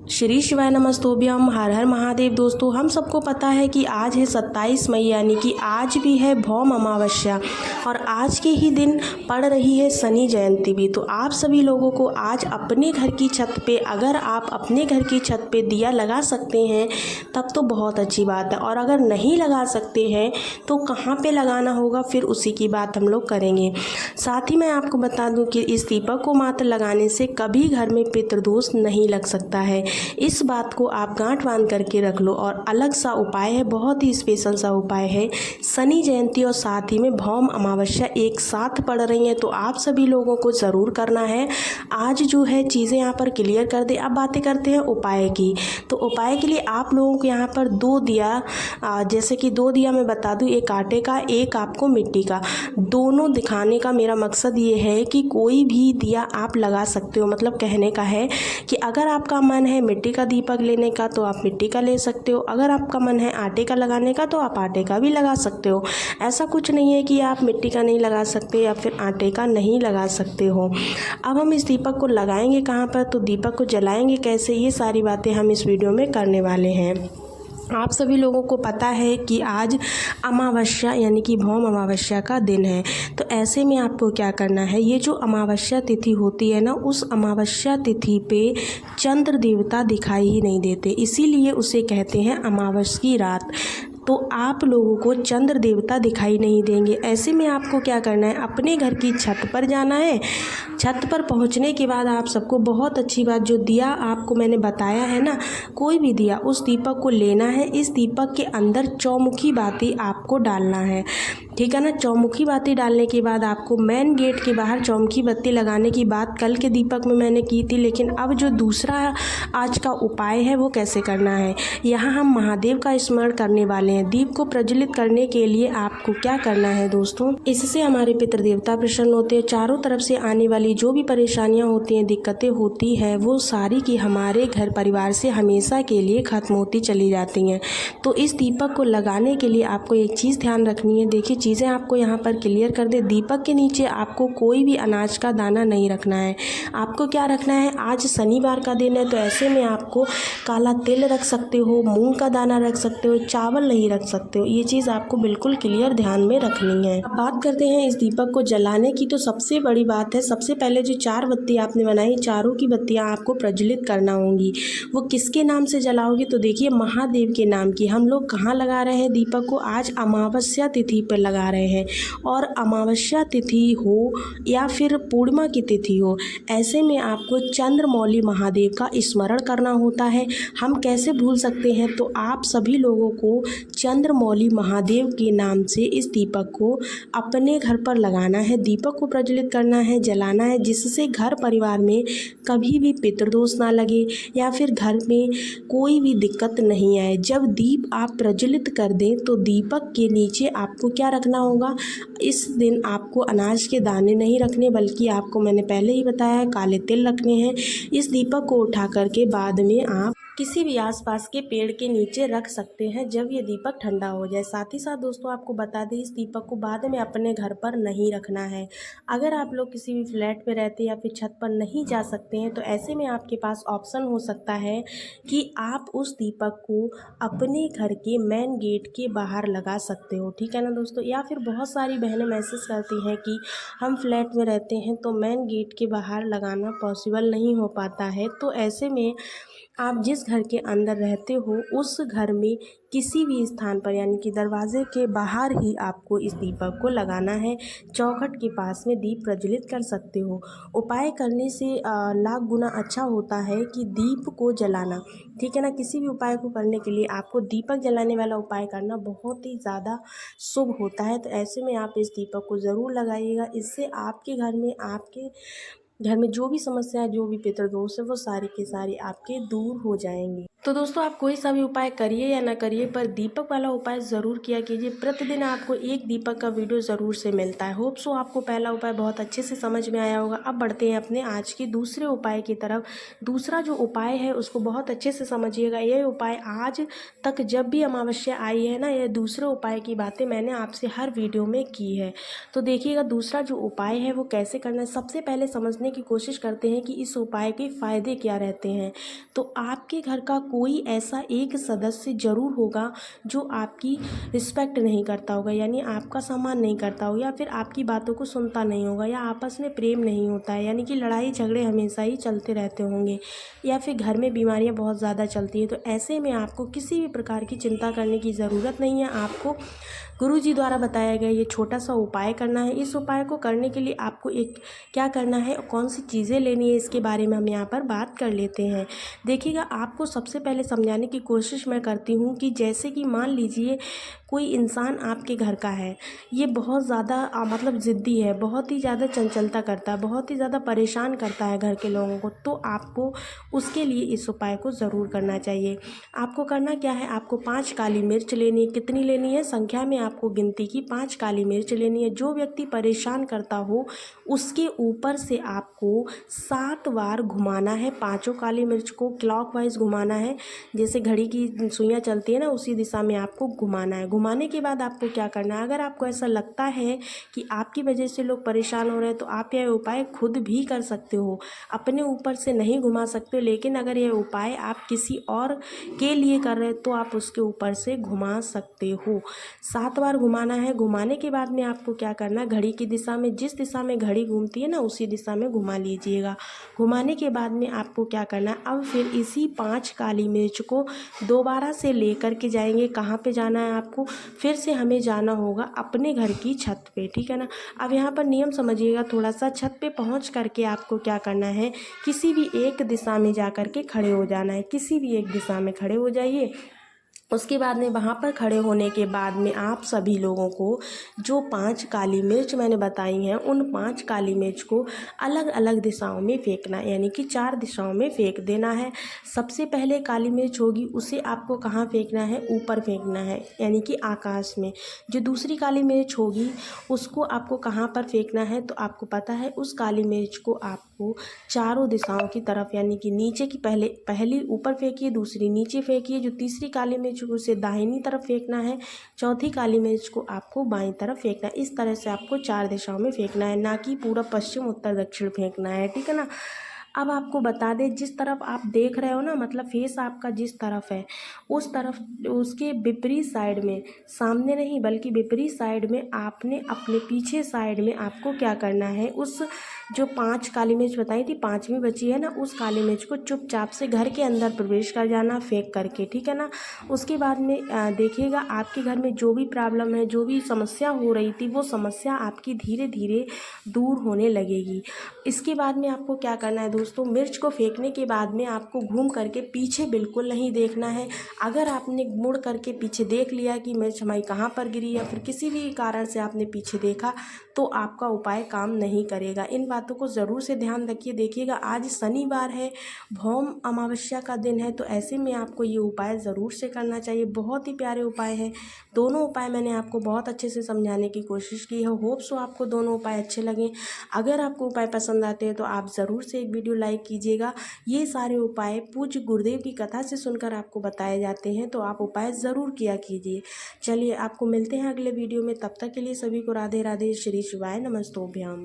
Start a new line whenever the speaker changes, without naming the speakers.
श्री शिवाय नमस्तोभ्यम। हर हर महादेव। दोस्तों, हम सबको पता है कि आज है 27 मई, यानी कि आज भी है भौम अमावस्या और आज के ही दिन पड़ रही है शनि जयंती भी। तो आप सभी लोगों को आज अपने घर की छत पे, अगर आप अपने घर की छत पे दिया लगा सकते हैं तब तो बहुत अच्छी बात है, और अगर नहीं लगा सकते हैं तो कहाँ पे लगाना होगा फिर उसी की बात हम लोग करेंगे। साथ ही मैं आपको बता दूं कि इस दीपक को मात्र लगाने से कभी घर में पितृदोष नहीं लग सकता है। इस बात को आप गांठ बांध करके रख लो। और अलग सा उपाय है, बहुत ही स्पेशल सा उपाय है। शनि जयंती और साथ ही में भौम अमावस्या एक साथ पड़ रही हैं, तो आप सभी लोगों को ज़रूर करना है। आज जो है चीज़ें यहाँ पर क्लियर कर दे। अब बातें करते हैं उपाय की। तो उपाय के लिए आप लोगों को यहाँ पर 2 दिया, जैसे कि 2 दिया मैं बता दूँ, एक आटे का, एक आपको मिट्टी का, दोनों दिखाने का मेरा मकसद ये है कि कोई भी दिया आप लगा सकते हो। मतलब कहने का है कि अगर आपका मन है मिट्टी का दीपक लेने का तो आप मिट्टी का ले सकते हो, अगर आपका मन है आटे का लगाने का तो आप आटे का भी लगा सकते हो। ऐसा कुछ नहीं है कि आप मिट्टी का नहीं लगा सकते या फिर आटे का नहीं लगा सकते हो। अब हम इस दीपक को लगाएंगे कहाँ पर, तो दीपक को जलाएंगे कैसे, ये सारी बातें हम इस वीडियो में करने वाले हैं। आप सभी लोगों को पता है कि आज अमावस्या यानी कि भौम अमावस्या का दिन है। तो ऐसे में आपको क्या करना है, ये जो अमावस्या तिथि होती है ना, उस अमावस्या तिथि पे चंद्र देवता दिखाई ही नहीं देते, इसीलिए उसे कहते हैं अमावस्या की रात। तो आप लोगों को चंद्र देवता दिखाई नहीं देंगे। ऐसे में आपको क्या करना है, अपने घर की छत पर जाना है। छत पर पहुंचने के बाद आप सबको बहुत अच्छी बात, जो दिया आपको मैंने बताया है ना, कोई भी दिया, उस दीपक को लेना है। इस दीपक के अंदर चौमुखी बाती आपको डालना है, ठीक है ना। चौमुखी बाती डालने के बाद आपको मेन गेट के बाहर चौमुखी बत्ती लगाने की बात कल के दीपक में मैंने की थी, लेकिन अब जो दूसरा आज का उपाय है वो कैसे करना है। यहाँ हम महादेव का स्मरण करने वाले हैं। दीप को प्रज्वलित करने के लिए आपको क्या करना है दोस्तों, इससे हमारे पितृ देवता प्रसन्न होते हैं। चारों तरफ से आने वाली जो भी परेशानियां होती हैं, दिक्कतें होती है, वो सारी की हमारे घर परिवार से हमेशा के लिए खत्म होती चली जाती हैं। तो इस दीपक को लगाने के लिए आपको एक चीज़ ध्यान रखनी है। देखिए, चीज़ें आपको यहाँ पर क्लियर कर दे। दीपक के नीचे आपको कोई भी अनाज का दाना नहीं रखना है। आपको क्या रखना है, आज शनिवार का दिन है तो ऐसे में आपको काला तिल रख सकते हो, मूंग का दाना रख सकते हो, चावल नहीं रख सकते हो। ये चीज़ आपको बिल्कुल क्लियर ध्यान में रखनी है। अब बात करते हैं इस दीपक को जलाने की। तो सबसे बड़ी बात है, सबसे पहले जो 4 बत्ती आपने बनाई, चारों की बत्तियां आपको प्रज्वलित करना होंगी। वो किसके नाम से जलाओगे, तो देखिए महादेव के नाम की। हम लोग कहाँ लगा रहे हैं दीपक को, आज अमावस्या तिथि पर लगा रहे हैं। और अमावस्या तिथि हो या फिर पूर्णिमा की तिथि हो, ऐसे में आपको चंद्रमौली महादेव का स्मरण करना होता है। हम कैसे भूल सकते हैं, तो आप सभी लोगों को चंद्रमौली महादेव के नाम से इस दीपक को अपने घर पर लगाना है, दीपक को प्रज्वलित करना है, जलाना है, जिससे घर परिवार में कभी भी पितृदोष ना लगे या फिर घर में कोई भी दिक्कत नहीं आए। जब दीप आप प्रज्वलित कर दें तो दीपक के नीचे आपको क्या रखना होगा, इस दिन आपको अनाज के दाने नहीं रखने, बल्कि आपको मैंने पहले ही बताया है काले तिल रखने हैं। इस दीपक को उठा करके बाद में आप किसी भी आसपास के पेड़ के नीचे रख सकते हैं जब ये दीपक ठंडा हो जाए। साथ ही साथ दोस्तों आपको बता दें, इस दीपक को बाद में अपने घर पर नहीं रखना है। अगर आप लोग किसी भी फ्लैट में रहते या फिर छत पर नहीं जा सकते हैं, तो ऐसे में आपके पास ऑप्शन हो सकता है कि आप उस दीपक को अपने घर के मेन गेट के बाहर लगा सकते हो, ठीक है ना दोस्तों। या फिर बहुत सारी बहनें मैसेज करती हैं कि हम फ्लैट में रहते हैं तो मेन गेट के बाहर लगाना पॉसिबल नहीं हो पाता है। तो ऐसे में आप जिस घर के अंदर रहते हो उस घर में किसी भी स्थान पर, यानी कि दरवाजे के बाहर ही आपको इस दीपक को लगाना है। चौखट के पास में दीप प्रज्वलित कर सकते हो। उपाय करने से लाख गुना अच्छा होता है कि दीप को जलाना, ठीक है ना। किसी भी उपाय को करने के लिए आपको दीपक जलाने वाला उपाय करना बहुत ही ज़्यादा शुभ होता है। तो ऐसे में आप इस दीपक को ज़रूर लगाइएगा। इससे आपके घर में जो भी समस्या है, जो भी पितृदोष है, वो सारे के सारे आपके दूर हो जाएंगे। तो दोस्तों आप कोई सा भी उपाय करिए या ना करिए, पर दीपक वाला उपाय ज़रूर किया कीजिए। प्रतिदिन आपको एक दीपक का वीडियो ज़रूर से मिलता है। होप सो आपको पहला उपाय बहुत अच्छे से समझ में आया होगा। अब बढ़ते हैं अपने आज के दूसरे उपाय की तरफ। दूसरा जो उपाय है उसको बहुत अच्छे से समझिएगा। यह उपाय आज तक जब भी अमावस्या आई है ना, यह दूसरे उपाय की बातें मैंने आपसे हर वीडियो में की है। तो देखिएगा दूसरा जो उपाय है वो कैसे करना है। सबसे पहले समझने की कोशिश करते हैं कि इस उपाय के फ़ायदे क्या रहते हैं। तो आपके घर का कोई ऐसा एक सदस्य ज़रूर होगा जो आपकी रिस्पेक्ट नहीं करता होगा, यानी आपका सम्मान नहीं करता होगा, या फिर आपकी बातों को सुनता नहीं होगा, या आपस में प्रेम नहीं होता है, यानी कि लड़ाई झगड़े हमेशा ही चलते रहते होंगे, या फिर घर में बीमारियां बहुत ज़्यादा चलती है। तो ऐसे में आपको किसी भी प्रकार की चिंता करने की ज़रूरत नहीं है। आपको गुरुजी द्वारा बताया गया ये छोटा सा उपाय करना है। इस उपाय को करने के लिए आपको एक क्या करना है, कौन सी चीज़ें लेनी है, इसके बारे में हम यहाँ पर बात कर लेते हैं। देखिएगा आपको सबसे पहले समझाने की कोशिश मैं करती हूँ कि जैसे कि मान लीजिए कोई इंसान आपके घर का है, ये बहुत ज़्यादा मतलब ज़िद्दी है, बहुत ही ज़्यादा चंचलता करता है, बहुत ही ज़्यादा परेशान करता है घर के लोगों को, तो आपको उसके लिए इस उपाय को ज़रूर करना चाहिए। आपको करना क्या है, आपको 5 काली मिर्च लेनी है। कितनी लेनी है, संख्या में आपको गिनती की 5 काली मिर्च लेनी है। जो व्यक्ति परेशान करता हो उसके ऊपर से आपको 7 बार घुमाना है। पाँचों काली मिर्च को क्लॉकवाइज घुमाना है, जैसे घड़ी की सुइयाँ चलती है ना, उसी दिशा में आपको घुमाना है। घुमाने के बाद आपको क्या करना है, अगर आपको ऐसा लगता है कि आपकी वजह से लोग परेशान हो रहे हैं तो आप यह उपाय खुद भी कर सकते हो। अपने ऊपर से नहीं घुमा सकते, लेकिन अगर यह उपाय आप किसी और के लिए कर रहे हैं तो आप उसके ऊपर से घुमा सकते हो। 7 बार घुमाना है। घुमाने के बाद में आपको क्या करना है, घड़ी की दिशा में, जिस दिशा में घड़ी घूमती है ना उसी दिशा में घुमा लीजिएगा। घुमाने के बाद में आपको क्या करना है, अब फिर इसी 5 काली मिर्च को दोबारा से लेकर के जाएंगे। कहाँ पे जाना है आपको, फिर से हमें जाना होगा अपने घर की छत पे, ठीक है ना। अब यहाँ पर नियम समझिएगा थोड़ा सा। छत पे पहुँच करके आपको क्या करना है, किसी भी एक दिशा में जा कर के खड़े हो जाना है। किसी भी एक दिशा में खड़े हो जाइए। उसके बाद में वहाँ पर खड़े होने के बाद में आप सभी लोगों को जो 5 काली मिर्च मैंने बताई हैं, उन 5 काली मिर्च को अलग अलग दिशाओं में फेंकना है, यानी कि 4 दिशाओं में फेंक देना है। सबसे पहले काली मिर्च होगी उसे आपको कहाँ फेंकना है, ऊपर फेंकना है, यानी कि आकाश में। जो दूसरी काली मिर्च होगी उसको आपको कहाँ पर फेंकना है, तो आपको पता है उस काली मिर्च को आपको चारों दिशाओं की तरफ, यानी कि नीचे की पहली ऊपर फेंकिए, दूसरी नीचे फेंकिए, जो तीसरी काली मिर्च को उसे दाहिनी तरफ फेंकना है, चौथी काली मिर्च को आपको बाईं तरफ फेंकना है। इस तरह से आपको 4 दिशाओं में फेंकना है, ना कि पूरा पश्चिम उत्तर दक्षिण फेंकना है, ठीक है ना। अब आपको बता दें, जिस तरफ आप देख रहे हो ना, मतलब फेस आपका जिस तरफ है उस तरफ, उसके विपरीत साइड में, सामने नहीं बल्कि विपरीत साइड में, आपने अपने पीछे साइड में आपको क्या करना है, उस जो 5 काली मिर्च बताई थी, 5वीं बची है ना, उस काली मिर्च को चुपचाप से घर के अंदर प्रवेश कर जाना फेंक करके, ठीक है ना। उसके बाद में देखिएगा आपके घर में जो भी प्रॉब्लम है, जो भी समस्या हो रही थी, वो समस्या आपकी धीरे धीरे दूर होने लगेगी। इसके बाद में आपको क्या करना है दोस्तों, मिर्च को फेंकने के बाद में आपको घूम करके पीछे बिल्कुल नहीं देखना है। अगर आपने मुड़ करके पीछे देख लिया कि मिर्च हमारी कहाँ पर गिरी, या फिर किसी भी कारण से आपने पीछे देखा, तो आपका उपाय काम नहीं करेगा। इन बातों को ज़रूर से ध्यान रखिए। देखिएगा आज शनिवार है, भौम अमावस्या का दिन है, तो ऐसे में आपको ये उपाय ज़रूर से करना चाहिए। बहुत ही प्यारे उपाय है। दोनों उपाय मैंने आपको बहुत अच्छे से समझाने की कोशिश की है। होप सो आपको दोनों उपाय अच्छे लगे। अगर आपको उपाय पसंद आते हैं तो आप ज़रूर से एक वीडियो लाइक कीजिएगा। ये सारे उपाय पूज्य गुरुदेव की कथा से सुनकर आपको बताए जाते हैं, तो आप उपाय ज़रूर किया कीजिए। चलिए आपको मिलते हैं अगले वीडियो में, तब तक के लिए सभी को राधे राधे, श्री शिवाय नमस्तोभ्याम।